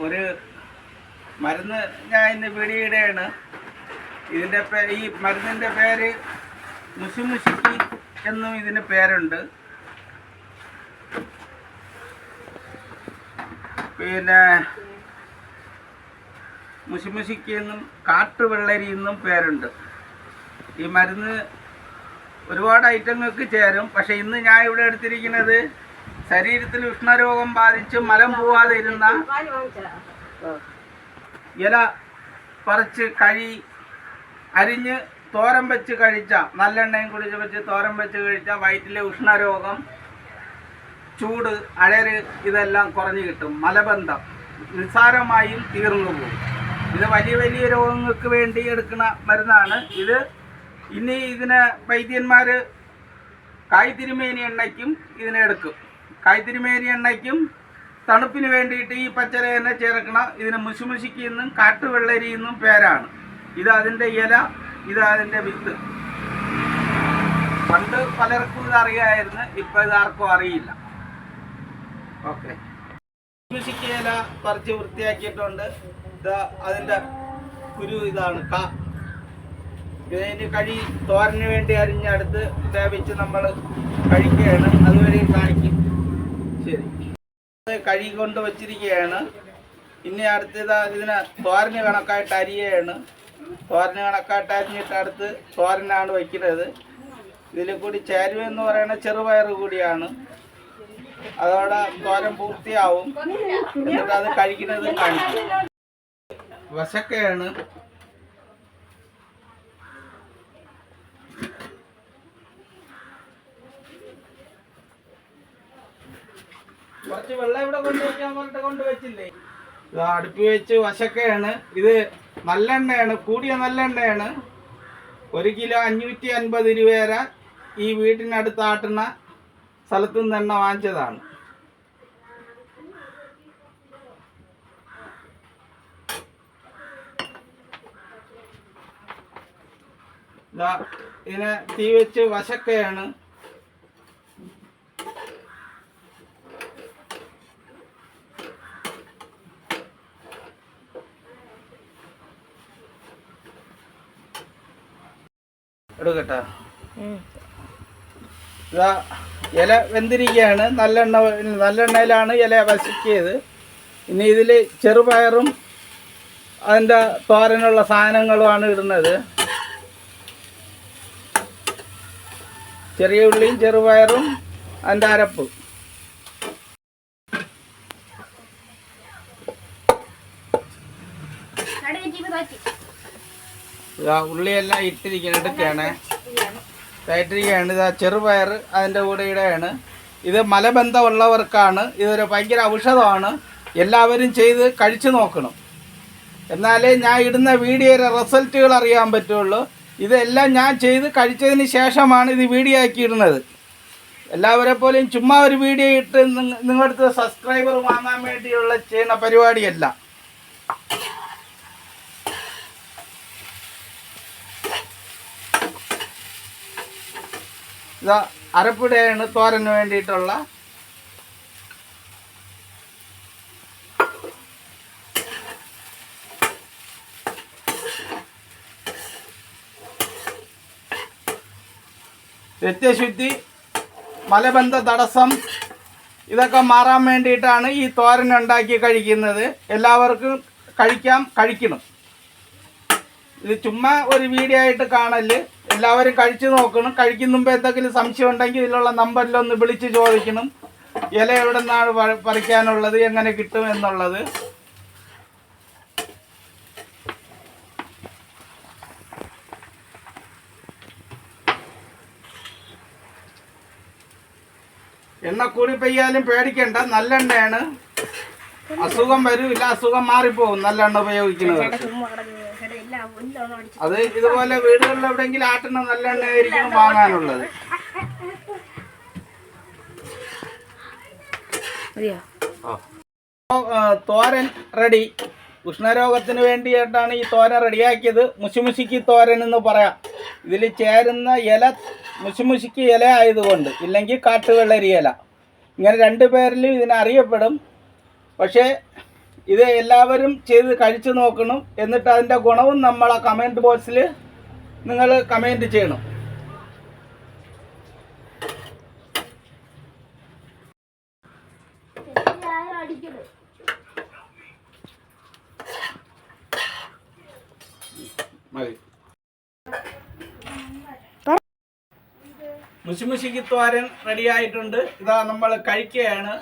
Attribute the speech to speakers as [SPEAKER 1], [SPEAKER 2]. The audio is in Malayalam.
[SPEAKER 1] ഒരു മരുന്ന് ഞാൻ ഇന്ന് പിടിയിടുകയാണ്. ഇതിൻ്റെ ഈ മരുന്നിൻ്റെ പേര് മുഷിമുഷിക്കി എന്നും ഇതിന് പേരുണ്ട്. പിന്നെ മുഷിമുഷിക്കി എന്നും കാട്ടുവെള്ളരി എന്നും പേരുണ്ട്. ഈ മരുന്ന് ഒരുപാട് ഐറ്റങ്ങൾക്ക് ചേരും. പക്ഷെ ഇന്ന് ഞാൻ ഇവിടെ എടുത്തിരിക്കുന്നത് ശരീരത്തിൽ ഉഷ്ണരോഗം ബാധിച്ച് മലം പോവാതെ ഇരുന്ന ഇല പറിച്ച് അരിഞ്ഞ് തോരൻ വെച്ച് കഴിച്ച, നല്ലെണ്ണയും കുടിച്ച് വെച്ച് തോരൻ വെച്ച് കഴിച്ച വയറ്റിലെ ഉഷ്ണരോഗം, ചൂട്, അഴര് ഇതെല്ലാം കുറഞ്ഞു കിട്ടും. മലബന്ധം നിസ്സാരമായും തീർന്നു പോകും. ഇത് വലിയ വലിയ രോഗങ്ങൾക്ക് വേണ്ടി എടുക്കുന്ന മരുന്നാണ് ഇത്. ഇനി ഇതിനെ വൈദ്യന്മാർ കായ്തിരുമേനി എണ്ണയ്ക്കും ഇതിനെ എടുക്കും. കായ്തിരുമേനി എണ്ണയ്ക്കും തണുപ്പിന് വേണ്ടിയിട്ട് ഈ പച്ചല തന്നെ ചേർക്കണം. ഇതിന് മുഷിമുഷിക്കി എന്നും കാട്ടുവെള്ളരി എന്നും പേരാണ്. ഇത് അതിൻ്റെ ഇല, ഇത് അതിൻ്റെ വിത്ത്. പണ്ട് പലർക്കും ഇത് അറിയാമായിരുന്നു, ഇപ്പം ഇത് ആർക്കും അറിയില്ല. ഓക്കെ, മുഷിമുഷിക്കി ഇല പറിച്ച് വൃത്തിയാക്കിയിട്ടുണ്ട്. ഇത് അതിൻ്റെ കുരു ഇതാണ് ഇതിന് തോരന് വേണ്ടി അരിഞ്ഞടുത്ത് വേവിച്ച് നമ്മൾ കഴിക്കുകയാണ്. അതുവരെ കാണിക്കും. ശരി, കഴുകി കൊണ്ട് വച്ചിരിക്കുകയാണ്. ഇനി അടുത്തത് ഇതിനെ തോരന് കണക്കായിട്ട് അരിയാണ്. തോരന് കണക്കായിട്ട് അരിഞ്ഞിട്ട് അടുത്ത് തോരനാണ് വയ്ക്കുന്നത്. ഇതിൽ കൂടി ചേരുവെന്ന് പറയുന്ന ചെറുപയർ കൂടിയാണ്. അതോടെ തോരൻ പൂർത്തിയാവും. എന്നിട്ട് അത് കഴിക്കുന്നത് കാണിക്കും. വശക്കയാണ്. കുറച്ച് വെള്ളം ഇവിടെ കൊണ്ടുവയ്ക്കാൻ പറഞ്ഞിട്ട് കൊണ്ടുവച്ചില്ലേ. ഇത് അടുപ്പി വെച്ച് വശക്കയാണ്. ഇത് നല്ലെണ്ണയാണ്, കൂടിയ നല്ലെണ്ണയാണ്. 1 കിലോ 550 രൂപ വരെ ഈ വീട്ടിനടുത്ത് ആട്ടുന്ന സ്ഥലത്തു നിന്ന് എണ്ണ വാങ്ങിച്ചതാണ്. ഇതിനെ തീ വെച്ച് വശക്കയാണ്. എടുക്കട്ടെ. ഇല വെന്തിരിക്കുകയാണ്. നല്ലെണ്ണയിലാണ് ഇല വശക്കിയത്. ഇനി ഇതിൽ ചെറുപയറും അതിൻ്റെ തോരനുള്ള സാധനങ്ങളുമാണ് ഇടുന്നത്. ചെറിയ ഉള്ളിയും ചെറുപയറും അതിൻ്റെ അരപ്പ്. ഉള്ളിയെല്ലാം എടുക്കുകയാണ്. ഇതാ ചെറുപയർ അതിൻ്റെ കൂടെ ഇടുകയാണ്. ഇത് മലബന്ധമുള്ളവർക്കാണ്. ഇതൊരു ഭയങ്കര ഔഷധമാണ്. എല്ലാവരും ചെയ്ത് കഴിച്ചു നോക്കണം. എന്നാലേ ഞാൻ ഇടുന്ന വീഡിയോയുടെ റിസൾട്ടുകൾ അറിയാൻ പറ്റുള്ളൂ. ഇതെല്ലാം ഞാൻ ചെയ്ത് കഴിച്ചതിന് ശേഷമാണ് ഇത് വീഡിയോ ആക്കി ഇടുന്നത്. എല്ലാവരെ പോലെയും ചുമ്മാ ഒരു വീഡിയോ ഇട്ട് നിങ്ങളുടെ സബ്സ്ക്രൈബർ വാങ്ങാൻ വേണ്ടിയുള്ള ചെയ്യുന്ന പരിപാടിയല്ല. ഇതാ അരപ്പിടയാണ് തോരന് വേണ്ടിയിട്ടുള്ള. രക്തശുദ്ധി, മലബന്ധ തടസ്സം ഇതൊക്കെ മാറാൻ വേണ്ടിയിട്ടാണ് ഈ തോരൻ ഉണ്ടാക്കി കഴിക്കുന്നത്. എല്ലാവർക്കും കഴിക്കണം. ഇത് ചുമ്മാ ഒരു വീഡിയോ ആയിട്ട് കാണല്. എല്ലാവരും കഴിച്ചു നോക്കണം. കഴിക്കുന്ന മുമ്പ് എന്തെങ്കിലും സംശയം ഉണ്ടെങ്കിൽ ഇതിലുള്ള നമ്പറിലൊന്ന് വിളിച്ച് ചോദിക്കണം. ഇല എവിടെ നിന്നാണ് പറിക്കാനുള്ളത്, എങ്ങനെ കിട്ടും എന്നുള്ളത്. എണ്ണ കൂടി പെയ്യാലും പേടിക്കണ്ട, നല്ലെണ്ണയാണ്. അസുഖം വരില്ല, അസുഖം മാറിപ്പോകും നല്ലെണ്ണ ഉപയോഗിക്കുന്നത്. അത് ഇതുപോലെ വീടുകളിൽ എവിടെയെങ്കിലും ആട്ടുന്ന നല്ലെണ്ണ ആയിരിക്കണം വാങ്ങാനുള്ളത്. തോരൻ റെഡി. ഉഷ്ണരോഗത്തിന് വേണ്ടിയിട്ടാണ് ഈ തോരൻ റെഡിയാക്കിയത്. മുഷിമുഷിക്കി തോരൻ എന്ന് പറയാം. ഇതിൽ ചേരുന്ന ഇല മുഷിമുഷിക്കി ഇല ആയതുകൊണ്ട്, ഇല്ലെങ്കിൽ കാട്ടുവെള്ളരി ഇല, ഇങ്ങനെ 2 പേരിലും ഇതിനറിയപ്പെടും. പക്ഷേ ഇത് എല്ലാവരും ചെയ്ത് കഴിച്ചു നോക്കണം. എന്നിട്ട് അതിൻ്റെ ഗുണവും നമ്മളെ കമൻറ്റ് ബോക്സിൽ നിങ്ങൾ കമൻറ്റ് ചെയ്യണം. മുശിമുശിക്ക് തോരൻ റെഡി ആയിട്ടുണ്ട്. ഇതാ നമ്മൾ കഴിക്കുകയാണ്.